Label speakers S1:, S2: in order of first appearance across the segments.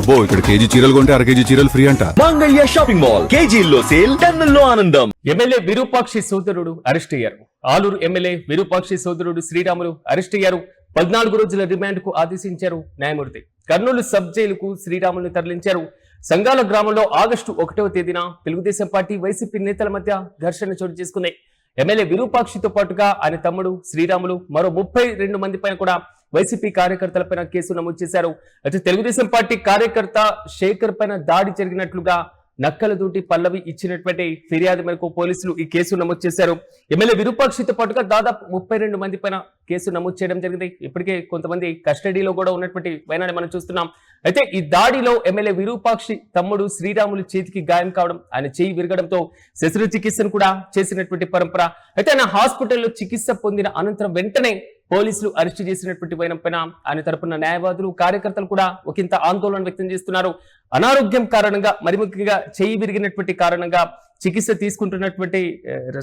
S1: అబ్బో ఇక్కడ కేజీ చీరలు కొంటే అర కేజీ చీరలు ఫ్రీ అంట.
S2: మంగళ్య షాపింగ్ మాల్ కేజీల్లో సేల్, టన్నుల్లో ఆనందం.
S3: ఎమ్మెల్యే విరూపాక్షి సోదరుడు అరెస్ట్ అయ్యారు. ఆలూరు ఎమ్మెల్యే విరూపాక్షి సోదరుడు శ్రీరాములు అరెస్ట్ అయ్యారు. 14 రోజుల రిమాండ్ కు ఆదేశించారు న్యాయమూర్తి. కర్నూలు సబ్ జైలుకు శ్రీరాములు తరలించారు. సంగాల గ్రామంలో ఆగస్టు 1వ తేదీన తెలుగుదేశం పార్టీ వైసీపీ నేతల మధ్య ఘర్షణ చోటు చేసుకున్నాయి. ఎమ్మెల్యే విరూపాక్షితో పాటుగా ఆయన తమ్ముడు శ్రీరాములు మరో 32 మంది పైన కూడా వైసీపీ కార్యకర్తలపైన కేసు నమోదు చేశారు. అయితే తెలుగుదేశం పార్టీ కార్యకర్త శేఖర్ పైన దాడి జరిగినట్లుగా నక్కలదూటి పల్లవి ఇచ్చినటువంటి ఫిర్యాదు మేరకు పోలీసులు ఈ కేసు నమోదు చేశారు. ఎమ్మెల్యే విరూపాక్షితో పాటుగా దాదాపు 32 మంది పైన కేసు నమోదు చేయడం జరిగింది. ఇప్పటికే కొంతమంది కస్టడీలో కూడా ఉన్నటువంటి వైనాన్ని మనం చూస్తున్నాం. అయితే ఈ దాడిలో ఎమ్మెల్యే విరూపాక్షి తమ్ముడు శ్రీరాములు చేతికి గాయం కావడం, ఆయన చేయి విరగడంతో శస్త్రచికిత్సను కూడా చేసినటువంటి పరంపర. అయితే ఆయన హాస్పిటల్లో చికిత్స పొందిన అనంతరం వెంటనే పోలీసులు అరెస్టు చేసినటువంటి వైనం పైన ఆయన తరపున న్యాయవాదులు, కార్యకర్తలు కూడా ఒకంత ఆందోళన వ్యక్తం చేస్తున్నారు. అనారోగ్యం కారణంగా, మరి ముఖ్యంగా చేయి విరిగినటువంటి కారణంగా చికిత్స తీసుకుంటున్నటువంటి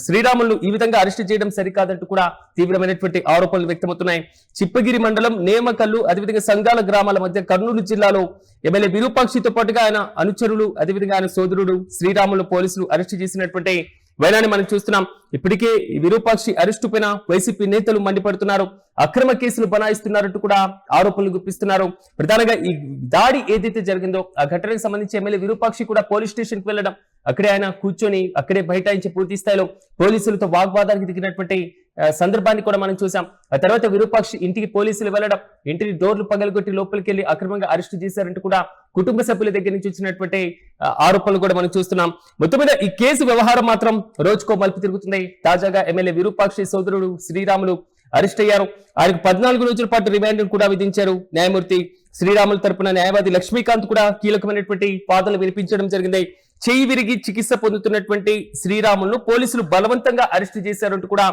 S3: శ్రీరాములు ఈ విధంగా అరెస్టు చేయడం సరికాదంటూ కూడా తీవ్రమైనటువంటి ఆరోపణలు వ్యక్తమవుతున్నాయి. చిప్పగిరి మండలం నేమకల్లు, అదేవిధంగా సంగాల గ్రామాల మధ్య కర్నూలు జిల్లాలో ఎమ్మెల్యే విరూపాక్షితో పాటుగా ఆయన అనుచరులు, అదేవిధంగా ఆయన సోదరుడు శ్రీరాములు పోలీసులు అరెస్టు చేసినటువంటి వైనాన్ని మనం చూస్తున్నాం. ఇప్పటికే విరూపాక్షి అరెస్టు పైన వైసీపీ నేతలు మండిపడుతున్నారు. అక్రమ కేసులు బనాయిస్తున్నారంటూ కూడా ఆరోపణలు గుప్పిస్తున్నారు. ప్రధానంగా ఈ దాడి ఏదైతే జరిగిందో ఆ ఘటనకు సంబంధించి ఎమ్మెల్యే విరూపాక్షి కూడా పోలీస్ స్టేషన్ కి వెళ్ళడం, అక్కడే ఆయన కూర్చొని అక్కడే బైఠాయించి పూర్తి స్థాయిలో పోలీసులతో వాగ్వాదానికి దిగినటువంటి సందర్భాన్ని కూడా మనం చూసాం. ఆ తర్వాత విరూపాక్షి ఇంటికి పోలీసులు వెళ్లడం, ఇంటిని డోర్లు పగలగొట్టి లోపలికి వెళ్లి అక్రమంగా అరెస్టు చేశారంటూ కూడా కుటుంబ సభ్యుల దగ్గర నుంచి వచ్చినటువంటి ఆరోపణలు కూడా మనం చూస్తున్నాం. మొత్తం మీద ఈ కేసు వ్యవహారం మాత్రం రోజుకో మలుపు తిరుగుతుంది. తాజాగా ఎమ్మెల్యే విరూపాక్షి సోదరుడు శ్రీరాములు అరెస్ట్ అయ్యారు. ఆయనకు 14 రోజుల పాటు రిమాండ్ కూడా విధించారు న్యాయమూర్తి. శ్రీరాములు తరపున న్యాయవాది లక్ష్మీకాంత్ కూడా కీలకమైనటువంటి వాదనలు వినిపించడం జరిగింది. చేయి విరిగి చికిత్స పొందుతున్నటువంటి శ్రీరాములను పోలీసులు బలవంతంగా అరెస్టు చేశారంటూ కూడా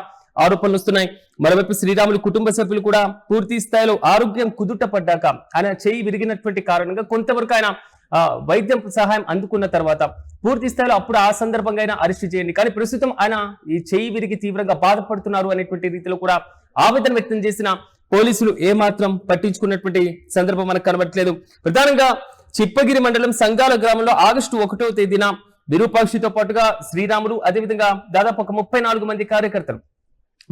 S3: ఆరోపణలు వస్తున్నాయి. మరోవైపు శ్రీరాములు కుటుంబ సభ్యులు కూడా పూర్తి స్థాయిలో ఆరోగ్యం కుదుట పడ్డాక, ఆయన చేయి విరిగినటువంటి కారణంగా కొంతవరకు ఆయన వైద్యం సహాయం అందుకున్న తర్వాత పూర్తి స్థాయిలో అప్పుడు ఆ సందర్భంగా ఆయన అరెస్ట్ చేయండి, కానీ ప్రస్తుతం ఆయన ఈ చేయి విరిగి తీవ్రంగా బాధపడుతున్నారు అనేటువంటి రీతిలో కూడా ఆవేదన వ్యక్తం చేసిన పోలీసులు ఏమాత్రం పట్టించుకున్నటువంటి సందర్భం మనకు కనబడట్లేదు. ప్రధానంగా చిప్పగిరి మండలం సంగాల గ్రామంలో ఆగస్టు 1వ తేదీన విరూపాక్షితో పాటుగా శ్రీరాములు, అదేవిధంగా దాదాపు ఒక 34 మంది కార్యకర్తలు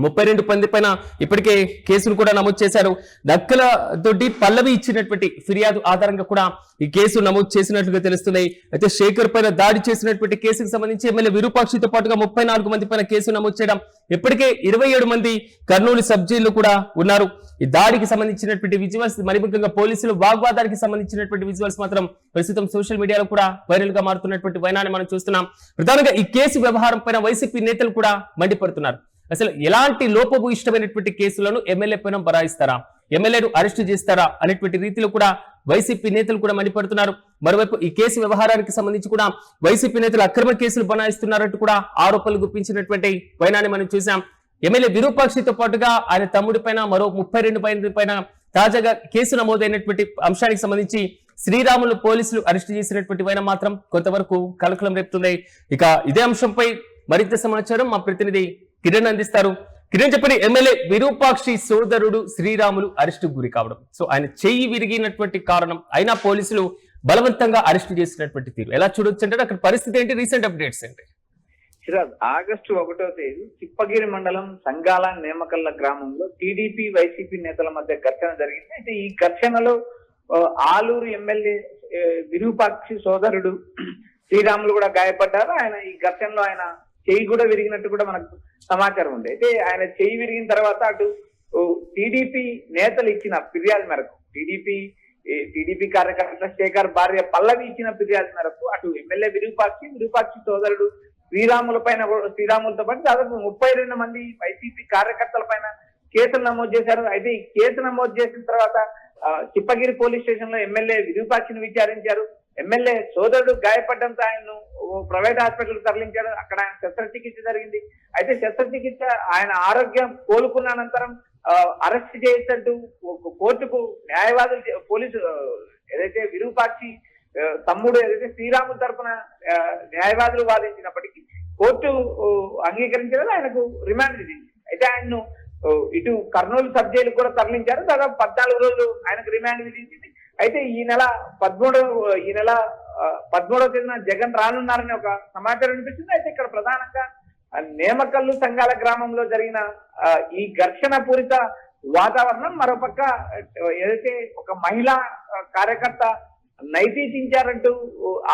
S3: 32 మంది పైన ఇప్పటికే కేసును కూడా నమోదు చేశారు. నక్కల తోటి పల్లవి ఇచ్చినటువంటి ఫిర్యాదు ఆధారంగా కూడా ఈ కేసు నమోదు చేసినట్లుగా తెలుస్తున్నాయి. అయితే శేఖర్ పైన దాడి చేసినటువంటి కేసుకు సంబంధించి ఎమ్మెల్యే విరూపాక్షితో పాటుగా 34 మంది పైన కేసు నమోదు చేయడం, ఇప్పటికే 27 మంది కర్నూలు సబ్ జైల్లో కూడా ఉన్నారు. ఈ దాడికి సంబంధించినటువంటి విజువల్స్, మరి ముఖ్యంగా పోలీసులు వాగ్వాదానికి సంబంధించినటువంటి విజువల్స్ మాత్రం ప్రస్తుతం సోషల్ మీడియాలో కూడా వైరల్ గా మారుతున్నటువంటి వైనాన్ని మనం చూస్తున్నాం. ప్రధానంగా ఈ కేసు వ్యవహారం పైన వైసీపీ నేతలు కూడా మండిపడుతున్నారు. అసలు ఎలాంటి లోపభూయిష్టమైనటువంటి కేసులను ఎమ్మెల్యే పైన బరాయిస్తారా, ఎమ్మెల్యేను అరెస్టు చేస్తారా అనేటువంటి రీతిలో కూడా వైసీపీ నేతలు కూడా మండిపడుతున్నారు. మరోవైపు ఈ కేసు వ్యవహారానికి సంబంధించి కూడా వైసీపీ నేతలు అక్రమ కేసులు బనాయిస్తున్నారంటూ కూడా ఆరోపణలు గుప్పించినటువంటి వైనాన్ని మనం చూసాం. ఎమ్మెల్యే విరూపాక్షితో పాటుగా ఆయన తమ్ముడి పైన మరో 32 మంది పైన తాజాగా కేసు నమోదైనటువంటి అంశానికి సంబంధించి శ్రీరాములు పోలీసులు అరెస్టు చేసినటువంటి వైన మాత్రం కొంతవరకు కలకలం రేపుతుంది. ఇక ఇదే అంశంపై మరింత సమాచారం మా ప్రతినిధి కిరణ్ అందిస్తారు. కిరణ్ చెప్పండి, ఎమ్మెల్యే విరూపాక్షి సోదరుడు శ్రీరాములు అరెస్టు గురి కావడం, సో ఆయన చెయ్యి విరిగినటువంటి కారణం అయినా పోలీసులు బలవంతంగా అరెస్టు చేసినటువంటి తీరు ఎలా చూడొచ్చు అంటే అక్కడ పరిస్థితి ఏంటి, రీసెంట్ అప్డేట్స్ ఏంటి?
S4: ఆగస్టు 1వ తేదీ చిప్పగిరి మండలం సంగాల నేమకల్ల గ్రామంలో టీడీపీ వైసీపీ నేతల మధ్య ఘర్షణ జరిగింది. అయితే ఈ ఘర్షణలో ఆలూరు ఎమ్మెల్యే విరూపాక్షి సోదరుడు శ్రీరాములు కూడా గాయపడ్డారు. ఆయన ఈ ఘర్షణలో ఆయన చెయ్యి కూడా విరిగినట్టు కూడా మనకు సమాచారం ఉంది. అయితే ఆయన చెయ్యి విరిగిన తర్వాత అటు టీడీపీ నేతలు ఇచ్చిన ఫిర్యాదు మేరకు, టీడీపీ కార్యకర్త శేఖర్ భార్య పల్లవి ఇచ్చిన ఫిర్యాదు మేరకు అటు ఎమ్మెల్యే విరూపాక్షి సోదరుడు శ్రీరాములతో పాటు దాదాపు 32 మంది వైసీపీ కార్యకర్తల పైన కేసులు నమోదు చేశారు. అయితే ఈ కేసు నమోదు చేసిన తర్వాత చిప్పగిరి పోలీస్ స్టేషన్ లో ఎమ్మెల్యే విరూపాక్షిని విచారించారు. ఎమ్మెల్యే సోదరుడు గాయపడడంతో ఆయన్ను ప్రైవేట్ హాస్పిటల్ తరలించారు. అక్కడ ఆయన శస్త్రచికిత్స జరిగింది. అయితే శస్త్రచికిత్స ఆయన ఆరోగ్యం కోలుకున్న అనంతరం అరెస్ట్ చేయొచ్చంటూ కోర్టుకు న్యాయవాదులు, పోలీసు ఏదైతే విరూపాక్షి తమ్ముడు ఏదైతే శ్రీరాములు తరఫున న్యాయవాదులు వాదించినప్పటికీ కోర్టు అంగీకరించలేదు, ఆయనకు రిమాండ్ విధించింది. అయితే ఆయన్ను ఇటు కర్నూలు సబ్ జైలుకు కూడా తరలించారు. దాదాపు 14 రోజులు ఆయనకు రిమాండ్ విధించింది. అయితే ఈ నెల 13వ తేదీన జగన్ రానున్నారని ఒక సమాచారం వినిపిస్తుంది. అయితే ఇక్కడ ప్రధానంగా నేమకల్లు సంఘాల గ్రామంలో జరిగిన ఈ ఘర్షణ పూరిత వాతావరణం, మరోపక్క ఏదైతే ఒక మహిళా కార్యకర్త నైతించారంటూ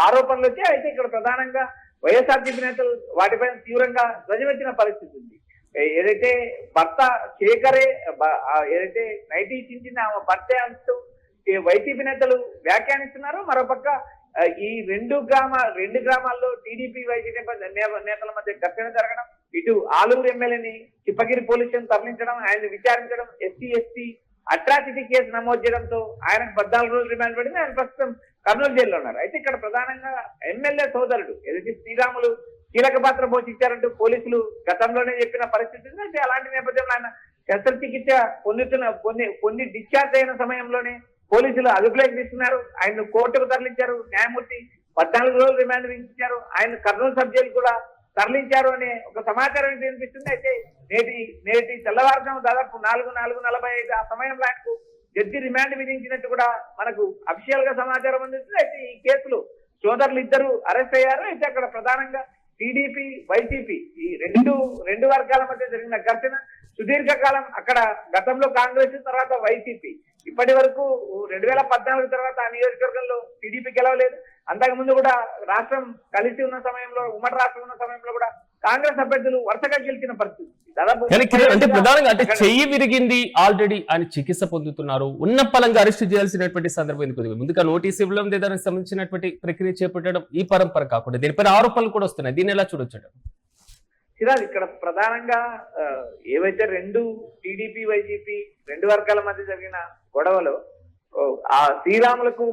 S4: ఆరోపణలు వచ్చాయి. అయితే ఇక్కడ ప్రధానంగా వైఎస్ఆర్సీపీ నేతలు వాటిపైన తీవ్రంగా ధ్వజమెత్తిన పరిస్థితి ఉంది. ఏదైతే భర్త శేఖరే ఏదైతే నైతించింది ఆమె భర్తే అంటూ వైసీపీ నేతలు వ్యాఖ్యానిస్తున్నారు. మరోపక్క ఈ రెండు గ్రామాల్లో టీడీపీ వైసీపీ నేతల మధ్య ఘర్షణ జరగడం, ఇటు ఆలూరు ఎమ్మెల్యేని చిప్పగిరి పోలీస్ స్టేషన్ తరలించడం, ఆయన విచారించడం, ఎస్సీ అట్రాసిటీ కేసు నమోదు చేయడంతో ఆయనకు 14 రోజులు రిమాండ్ పడింది. ఆయన ప్రస్తుతం కర్నూలు జైల్లో ఉన్నారు. అయితే ఇక్కడ ప్రధానంగా ఎమ్మెల్యే సోదరుడు ఏదైతే శ్రీరాములు కీలక పాత్ర పోషించారంటూ పోలీసులు గతంలోనే చెప్పిన పరిస్థితి ఉంది. అయితే అలాంటి నేపథ్యంలో ఆయన శస్త్రచికిత్స పొంది డిశ్చార్జ్ అయిన సమయంలోనే పోలీసులు అదుపులోకి తీసుకున్నారు. ఆయన్ను కోర్టుకు తరలించారు. న్యాయమూర్తి 14 రోజులు రిమాండ్ విధించారు. ఆయన కర్నూలు సబ్ జైలు కూడా తరలించారు అనే ఒక సమాచారం వినిపిస్తుంది. అయితే నేటి తెల్లవారుజాము దాదాపు 4:45 ఆ సమయంలో ఆయనకు జడ్జి రిమాండ్ విధించినట్టు కూడా మనకు అఫీషియల్ గా సమాచారం అందిస్తుంది. అయితే ఈ కేసులో సోదరులు ఇద్దరు అరెస్ట్ అయ్యారు. అయితే అక్కడ ప్రధానంగా టీడీపీ వైసీపీ ఈ రెండు వర్గాల మధ్య జరిగిన ఘర్షణ సుదీర్ఘకాలం. అక్కడ గతంలో కాంగ్రెస్, తర్వాత వైసీపీ. ఇప్పటి వరకు 2014 తర్వాత ఆ నియోజకవర్గంలో టీడీపీ గెలవలేదు. అంతకుముందు కూడా రాష్ట్రం కలిసి ఉన్న సమయంలో, ఉమ్మడి రాష్ట్రం ఉన్న సమయంలో కూడా కాంగ్రెస్ అభ్యర్థులు వరుసగా గెలిచిన పరిస్థితి దాదాపు.
S3: అంటే ప్రధానంగా అంటే చెయ్యి విరిగింది, ఆల్రెడీ ఆయన చికిత్స పొందుతున్నారు, ఉన్న పలంగా అరెస్ట్ చేయాల్సినటువంటి సందర్భం ఎందుకు ముందుగా నోటీస్ ఇవ్వడం, దానికి సంబంధించినటువంటి ప్రక్రియ చేపట్టడం, ఈ పరంపర కాకుండా దీనిపైన ఆరోపణలు కూడా వస్తున్నాయి. దీన్ని ఎలా చూడొచ్చు?
S4: సిరాజ్, ఇక్కడ ప్రధానంగా ఏవైతే టీడీపీ వైసీపీ రెండు వర్గాల మధ్య జరిగిన గొడవలో ఆ శ్రీరాములకు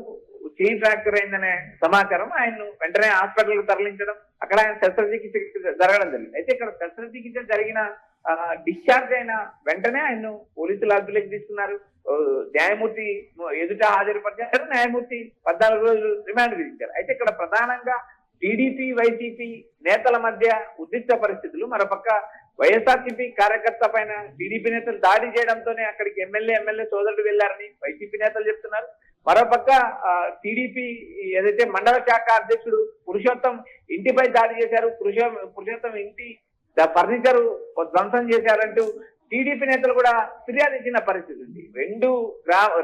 S4: చేయి ఫ్రాక్చర్ అయిందనే సమాచారం, ఆయన్ను వెంటనే హాస్పిటల్ కు తరలించడం, అక్కడ ఆయన శస్త్రచికిత్స జరగడం జరిగింది. అయితే ఇక్కడ శస్త్రచికిత్స జరిగిన డిశ్చార్జ్ అయిన వెంటనే ఆయన్ను పోలీసులు అదుపులోకి తీసుకున్నారు. న్యాయమూర్తి ఎదుట హాజరుపరిచారు. న్యాయమూర్తి 14 రోజులు రిమాండ్ విధించారు. అయితే ఇక్కడ ప్రధానంగా టీడీపీ వైసీపీ నేతల మధ్య ఉద్రిక్త పరిస్థితులు, మరోపక్క వైఎస్ఆర్సీపీ కార్యకర్త పైన టీడీపీ నేతలు దాడి చేయడంతోనే అక్కడికి ఎమ్మెల్యే సోదరుడు వెళ్లారని వైసీపీ నేతలు చెప్తున్నారు. మరోపక్క టీడీపీ ఏదైతే మండల శాఖ అధ్యక్షుడు పురుషోత్తం ఇంటిపై దాడి చేశారు, పురుషోత్తం ఇంటి ఫర్నిచర్ ధ్వంసం చేశారంటూ టీడీపీ నేతలు కూడా ఫిర్యాదు ఇచ్చిన పరిస్థితి ఉంది.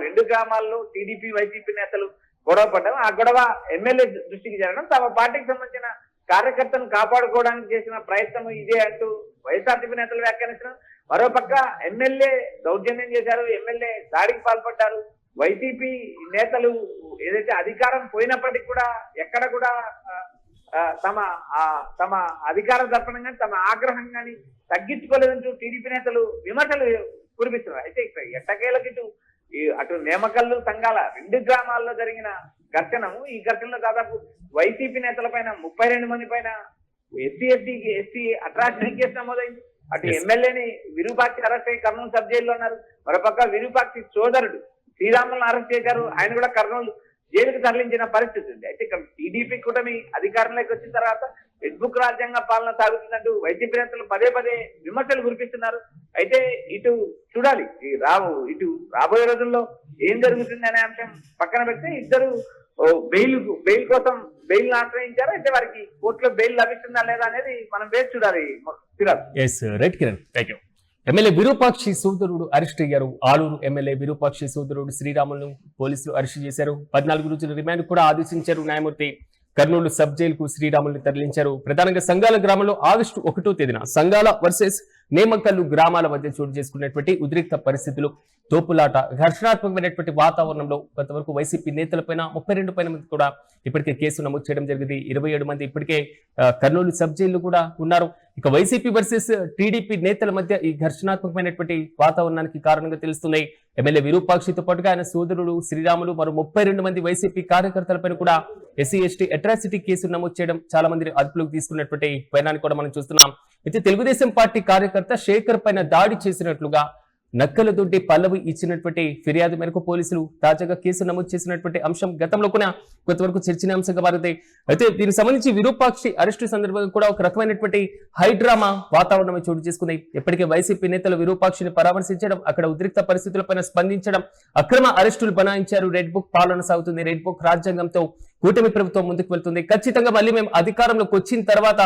S4: రెండు గ్రామాల్లో టీడీపీ వైసీపీ నేతలు గొడవ పడ్డం, ఆ గొడవ ఎమ్మెల్యే దృష్టికి జరగడం, తమ పార్టీకి సంబంధించిన కార్యకర్తను కాపాడుకోవడానికి చేసిన ప్రయత్నం ఇదే అంటూ వైఎస్ఆర్సీపీ నేతలు వ్యాఖ్యానించడం. మరోపక్క ఎమ్మెల్యే దౌర్జన్యం చేశారు, ఎమ్మెల్యే దాడికి పాల్పడ్డారు. వైసీపీ నేతలు ఏదైతే అధికారం పోయినప్పటికీ కూడా ఎక్కడ కూడా తమ అధికార దర్పణం కానీ తమ ఆగ్రహం కానీ తగ్గించుకోలేదంటూ టీడీపీ నేతలు విమర్శలు కురిపిస్తున్నారు. అయితే ఇక్కడ ఎట్టకేలకిటు అటు నేమకల్లు సంఘాల రెండు గ్రామాల్లో జరిగిన ఘర్షణము, ఈ ఘర్షణలో దాదాపు వైసీపీ నేతల పైన 32 మంది పైన ఎస్సీ అట్రాసిటీ కేసు నమోదైంది. అటు ఎమ్మెల్యేని విరూపాక్షి అరెస్ట్ అయ్యి కర్నూలు సబ్ జైల్లో ఉన్నారు. మరోపక్క విరూపాక్షి సోదరుడు శ్రీరాములను అరెస్ట్ చేశారు. ఆయన కూడా కర్నూలు జైలుకు తరలించిన పరిస్థితి ఉంది. అయితే ఇక్కడ టీడీపీ కూటమి అధికారంలోకి వచ్చిన తర్వాత ఫేస్బుక్ రాజ్యాంగ పాలన సాగుతుందంటూ వైసీపీ నేతలు పదే విమర్శలు కురిపిస్తున్నారు. అయితే ఇటు చూడాలి, ఇటు రాబోయే రోజుల్లో ఏం జరుగుతుంది అనే అంశం పక్కన పెడితే ఇద్దరు బెయిల్ కోసం బెయిల్ ఆశ్రయించారు. అయితే వారికి కోర్టులో బెయిల్ లభిస్తుందా లేదా అనేది మనం వేచి చూడాలి.
S3: ఎమ్మెల్యే విరూపాక్షి సోదరుడు అరెస్ట్ అయ్యారు. ఆలూరు ఎమ్మెల్యే విరూపాక్షి సోదరుడు శ్రీరాములను పోలీసులు అరెస్ట్ చేశారు. 14 రోజుల రిమాండ్ కూడా ఆదేశించారు న్యాయమూర్తి. కర్నూలు సబ్ జైలుకు శ్రీరాములను తరలించారు. ప్రధానంగా సంఘాల గ్రామంలో ఆగస్టు 1వ తేదీన సంఘాల వర్సెస్ నేమకల్లు గ్రామాల మధ్య చోటు చేసుకున్నటువంటి ఉద్రిక్త పరిస్థితులు, తోపులాట, ఘర్షణాత్మకమైనటువంటి వాతావరణంలో కొంతవరకు వైసీపీ నేతలపైన 32 మంది కూడా ఇప్పటికే కేసు నమోదు చేయడం జరిగింది. 27 మంది ఇప్పటికే కర్నూలు సబ్ జైలు కూడా ఉన్నారు. ఇక వైసీపీ వర్సెస్ టీడీపీ నేతల మధ్య ఈ ఘర్షణాత్మకమైనటువంటి వాతావరణానికి కారణంగా తెలుస్తున్నాయి. ఎమ్మెల్యే విరూపాక్షితో పాటుగా ఆయన సోదరుడు శ్రీరాములు, మరో 32 మంది వైసీపీ కార్యకర్తలపైన కూడా ఎస్సీ ఎస్టీ అట్రాసిటీ కేసు నమోదు చేయడం, చాలా మందిని అదుపులోకి తీసుకున్నటువంటి పరిణామాన్ని కూడా మనం చూస్తున్నాం. అయితే తెలుగుదేశం పార్టీ కార్యకర్త శేఖర్ పైన దాడి చేసినట్లుగా నక్కలదొడ్డి పల్లవి ఇచ్చినటువంటి ఫిర్యాదు మేరకు పోలీసులు తాజాగా కేసు నమోదు చేసినటువంటి అంశం గతంలో కూడా కొంతవరకు చర్చనీయాంశంగా మారింది. అయితే దీనికి సంబంధించి విరూపాక్షి అరెస్టు సందర్భంగా కూడా ఒక రకమైనటువంటి హైడ్రామా వాతావరణం చోటు చేసుకుంది. ఇప్పటికే వైసీపీ నేతలు విరూపాక్షిని పరామర్శించడం, అక్కడ ఉద్రిక్త పరిస్థితులపైన స్పందించడం, అక్రమ అరెస్టులు బనాయించారు. రెడ్ బుక్ పాలన సాగుతుంది. రెడ్ బుక్ రాజ్యాంగంతో కూటమి ప్రభుత్వం ముందుకు వెళ్తుంది. ఖచ్చితంగా మళ్ళీ మేము అధికారంలోకి వచ్చిన తర్వాత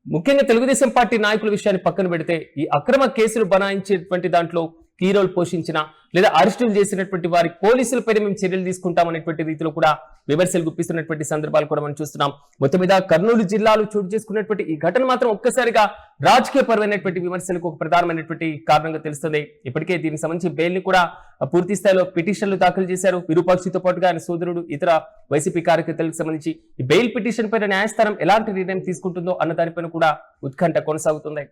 S3: ముఖ్యంగా తెలుగుదేశం పార్టీ నాయకుల విషయాన్ని పక్కన పెడితే ఈ అక్రమ కేసులు బనాయించేటువంటి దాంట్లో కీ రోల్ పోషించిన లేదా అరెస్టులు చేసినటువంటి వారి పోలీసులపై మేము చర్యలు తీసుకుంటామనేటువంటి రీతిలో కూడా విమర్శలు గుప్పిస్తున్నటువంటి సందర్భాలు కూడా మనం చూస్తున్నాం. మొత్తం మీద కర్నూలు జిల్లాలో చోటు చేసుకున్నటువంటి ఈ ఘటన మాత్రం ఒక్కసారిగా రాజకీయ పరమైనటువంటి విమర్శలకు ఒక ప్రధానమైనటువంటి కారణంగా తెలుస్తుంది. ఇప్పటికే దీనికి సంబంధించి బెయిల్ ని కూడా పూర్తి స్థాయిలో పిటిషన్లు దాఖలు చేశారు. విరూపాక్షితో పాటుగా ఆయన సోదరుడు, ఇతర వైసీపీ కార్యకర్తలకు సంబంధించి ఈ బెయిల్ పిటిషన్ పైన న్యాయస్థానం ఎలాంటి నిర్ణయం తీసుకుంటుందో అన్న దానిపైన కూడా ఉత్కంఠ కొనసాగుతుంది.